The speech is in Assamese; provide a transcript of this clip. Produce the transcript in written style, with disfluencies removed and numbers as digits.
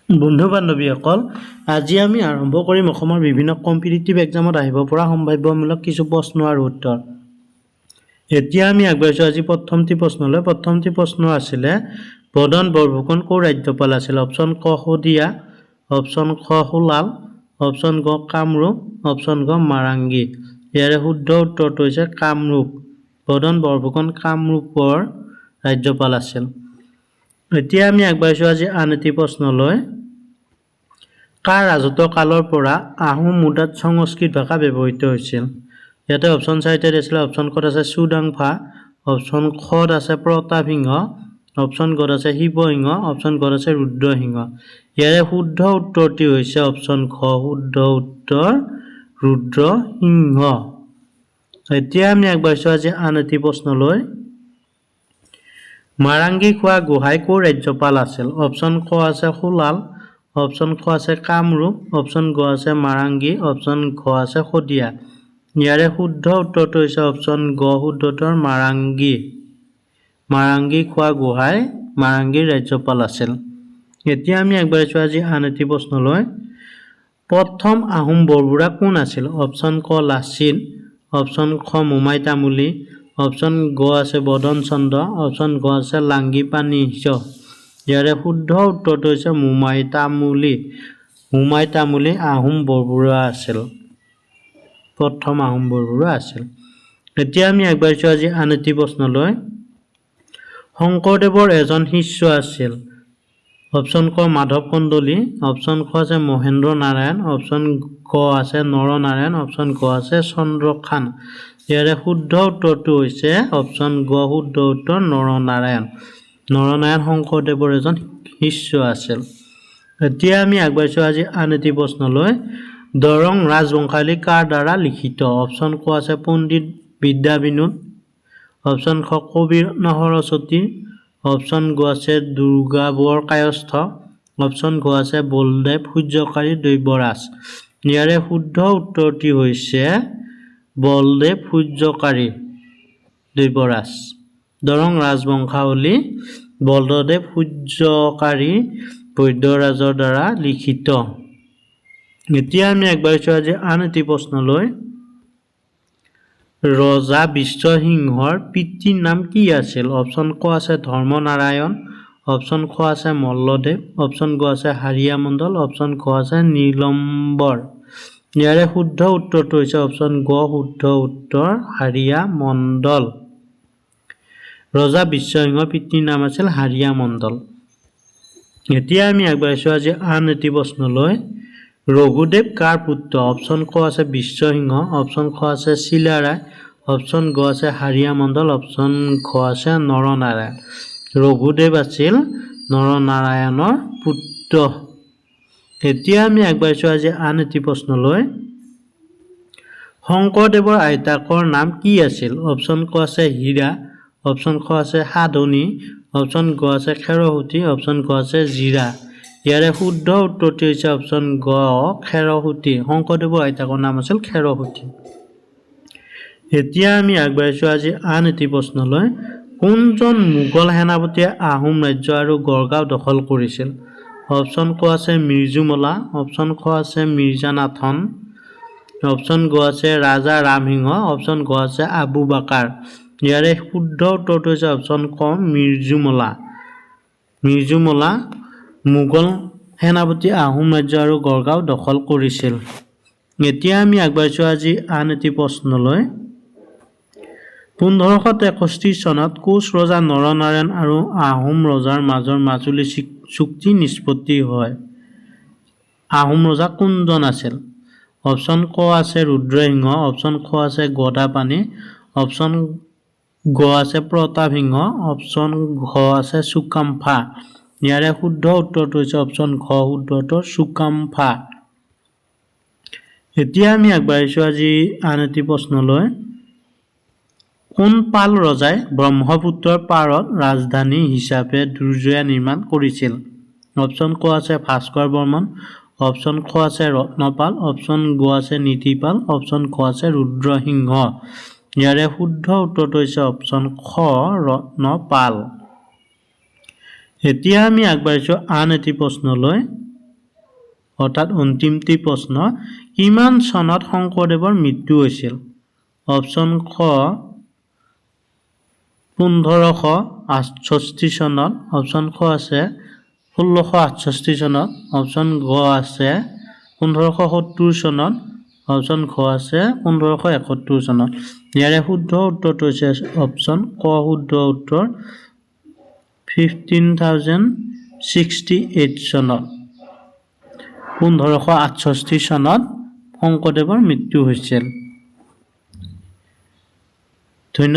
বন্ধু বান্ধৱীসকল, আজি আমি আৰম্ভ কৰিম অসমৰ বিভিন্ন কম্পিটিটিভ এক্সামত আহিব পৰা সম্ভাৱ্যমূলক কিছু প্ৰশ্ন আৰু উত্তৰ। এতিয়া আমি আগবাঢ়িছোঁ আজি প্ৰথমটি প্ৰশ্নলৈ। প্ৰথমটি প্ৰশ্ন আছিলে বদন বৰফুকন ক'ৰ ৰাজ্যপাল আছিল? অপশ্যন ক শদিয়া, অপশ্যন খ সোলাল, অপশ্যন গ কামৰূপ, অপশ্যন গ মাৰাংগী। ইয়াৰে শুদ্ধ উত্তৰটো হৈছে কামৰূপ। বদন বৰফুকন কামৰূপৰ ৰাজ্যপাল আছিল। এতিয়া আমি আগবাঢ়িছোঁ আজি আন এটি প্ৰশ্নলৈ। কাৰ ৰাজত্ব কালৰ পৰা আহোম মুদ্ৰাত সংস্কৃত ভাষা ব্যৱহৃত হৈছিল? ইয়াতে অপশ্যন চাৰিটা দিছিলে। অপশ্যন কত আছে চুডাংফা, অপশ্যন খত আছে প্ৰতাপসিংহ, অপশ্যন গত আছে শিৱসিংহ, অপশ্যন গত আছে ৰুদ্ৰসিংহ। ইয়াৰে শুদ্ধ উত্তৰটি হৈছে অপশ্যন খ, শুদ্ধ উত্তৰ ৰুদ্ৰসিংহ। এতিয়া আমি আগবাঢ়িছোঁ আজি আন এটি প্ৰশ্নলৈ। মাৰাংগী খোৱা গোহাঁই ক'ৰ ৰাজ্যপাল আছিল? অপশ্যন ক আছে সোলাল, অপশ্যন খ আছে কামৰূপ, অপশ্যন গ আছে মাৰাংগী, অপশ্যন ঘ আছে শদিয়া। ইয়াৰে শুদ্ধ উত্তৰটো হৈছে অপশ্যন গ, শুদ্ধ উত্তৰ মাৰাংগী। মাৰাংগী খোৱা গোহাঁই মাৰাংগীৰ ৰাজ্যপাল আছিল। এতিয়া আমি আগবাঢ়িছোঁ আজি আন এটি প্ৰশ্নলৈ। প্ৰথম আহোম বৰবুঢ়া কোন আছিল? অপশ্যন ক লাচিত, অপশ্যন খ মোমাই তামুলী, অপশ্যন গ আছে বদন চন্দ্ৰ, অপশ্যন গ আছে লাংগী পানীজ। ইয়াৰে শুদ্ধ উত্তৰটো হৈছে মোমাই তামুলী। মোমাই তামুলী আহোম বৰবুঢ়া আছিল, প্ৰথম আহোম বৰবুঢ়া আছিল। এতিয়া আমি আগবাঢ়িছোঁ আজি আন এটি প্ৰশ্নলৈ। শংকৰদেৱৰ এজন শিষ্য আছিল। অপশ্যন ক মাধৱ কন্দলী, অপশ্যন খ আছে মহেন্দ্ৰ নাৰায়ণ, অপশ্যন ক আছে নৰনাৰায়ণ, অপশ্যন ক আছে চন্দ্ৰখান। ইয়াৰে শুদ্ধ উত্তৰটো হৈছে অপশ্যন গ, শুদ্ধ উত্তৰ নৰনাৰায়ণ। নৰনাৰায়ণ শংকৰদেৱৰ এজন শিষ্য আছিল। এতিয়া আমি আগবাঢ়িছোঁ আজি আন এটি প্ৰশ্নলৈ। দৰং ৰাজবংশাৱলী কাৰ দ্বাৰা লিখিত? অপশ্যন ক আছে পণ্ডিত বিদ্যাবিনোদ, অপশ্যন খ কবি সৰস্বতী, অপশ্যন গ আছে দুৰ্গাবৰ কায়স্থ, অপশ্যন গ আছে বলদেৱ সূৰ্যকাৰী দৈৱৰাজ। ইয়াৰে শুদ্ধ উত্তৰটি হৈছে বলদেৱ সূৰ্যকাৰী দৈৱৰাজ। দৰং ৰাজবংশাৱলী বলদেৱ সূৰ্যকাৰী বৈদ্যৰাজৰ দ্বাৰা লিখিত। এতিয়া আমি আগবাঢ়িছোঁ আজি আন এটি প্ৰশ্নলৈ। ৰজা বিশ্বসিংহৰ পিতৃৰ নাম কি আছিল? অপশ্যন ক আছে ধৰ্মনাৰায়ণ, অপশ্যন খ আছে মল্লদেৱ, অপশ্যন গ আছে হাৰিয়া মণ্ডল, অপশ্যন খ আছে নীলম্বৰ। ইয়াৰে শুদ্ধ উত্তৰটো হৈছে অপশ্যন গ, শুদ্ধ উত্তৰ হাৰিয়া মণ্ডল। ৰজা বিশ্বসিংহৰ পিতৃৰ নাম আছিল হাৰিয়া মণ্ডল। এতিয়া আমি আগবাঢ়িছোঁ আজি আন এটি প্ৰশ্নলৈ। ৰঘুদেৱ কাৰ পুত্ৰ? অপশ্যন ক আছে বিশ্বসিংহ, অপশ্যন খ আছে চিলাৰায়, অপশ্যন গ আছে হাৰিয়া মণ্ডল, অপশ্যন ঘ আছে নৰনাৰায়ণ। ৰঘুদেৱ আছিল নৰনাৰায়ণৰ পুত্ৰ। এতিয়া আমি আগবাঢ়িছোঁ আজি আন এটি প্ৰশ্নলৈ। শংকৰদেৱৰ আইতাকৰ নাম কি আছিল? অপশ্যন ক আছে হীৰা, অপশ্যন খ আছে সাধনী, অপশ্যন গ আছে খেৰসূতী, অপশ্যন গ আছে জিৰা। ইয়াৰে শুদ্ধ উত্তৰটি হৈছে অপশ্যন গ, খেৰসূতী। শংকৰদেৱৰ আইতাকৰ নাম আছিল খেৰসূতী। এতিয়া আমি আগবাঢ়িছোঁ আজি আন এটি প্ৰশ্নলৈ। কোনজন মোগল সেনাপতিয়ে আহোম ৰাজ্য আৰু গড়গাঁও দখল কৰিছিল? অপশ্যন ক আছে মিৰ্জুমলা, অপশ্যন খ আছে মিৰ্জা নাথন, অপশ্যন গ আছে ৰাজা ৰামসিংহ, অপশ্যন গ আছে আবু বাকাৰ। ইয়াৰে শুদ্ধ উত্তৰটো হৈছে অপশ্যন ক মিৰ্জুমলা। মিৰ্জুমলা মোগল সেনাপতি আহোম ৰাজ্য আৰু গড়গাঁও দখল কৰিছিল। এতিয়া আমি আগবাঢ়িছোঁ আজি আন এটি প্ৰশ্নলৈ। 1563 চনত কোচ ৰজা নৰনাৰায়ণ আৰু আহোম ৰজাৰ মাজৰ মাজুলী চুক্তি নিষ্পত্তি হয়। আহোম ৰজা কোনজন আছিল? অপশ্যন ক আছে ৰুদ্ৰসিংহ, অপশ্যন খ আছে গদাপাণি, অপশ্যন গ আছে প্ৰতাপসিংহ, অপশ্যন ঘ আছে চুকাম্ফা। ইয়াৰে শুদ্ধ উত্তৰটো হৈছে অপশ্যন ঘ, শুদ্ধ উত্তৰ চুকাম্ফা। এতিয়া আমি আগবাঢ়িছোঁ আজি আন এটি প্ৰশ্নলৈ। কোন পাল ৰজাই ব্ৰহ্মপুত্ৰৰ পাৰত ৰাজধানী হিচাপে দুৰ্জয়া নিৰ্মাণ কৰিছিল? অপশ্যন ক আছে ভাস্কৰ বৰ্মন, অপশ্যন খ আছে ৰত্নপাল, অপশ্যন গ আছে নীতিপাল, অপশ্যন খ আছে ৰুদ্ৰসিংহ। ইয়াৰে শুদ্ধ উত্তৰটো হৈছে অপশ্যন খ, ৰত্নপাল। এতিয়া আমি আগবাঢ়িছোঁ আন এটি প্ৰশ্নলৈ। অৰ্থাৎ অন্তিমটি প্ৰশ্ন কিমান চনত শংকৰদেৱৰ মৃত্যু হৈছিল অপশ্যন ক 1568 চনত অপশ্যন খ আছে 1668 চনত অপশ্যন গ আছে 1570 চনত অপশ্যন খ আছে 1571 চনত ইয়াৰে শুদ্ধ উত্তৰটো হৈছে অপশ্যন ক শুদ্ধ উত্তৰ 15068 চনত 1568 চনত শংকৰদেৱৰ মৃত্যু হৈছিল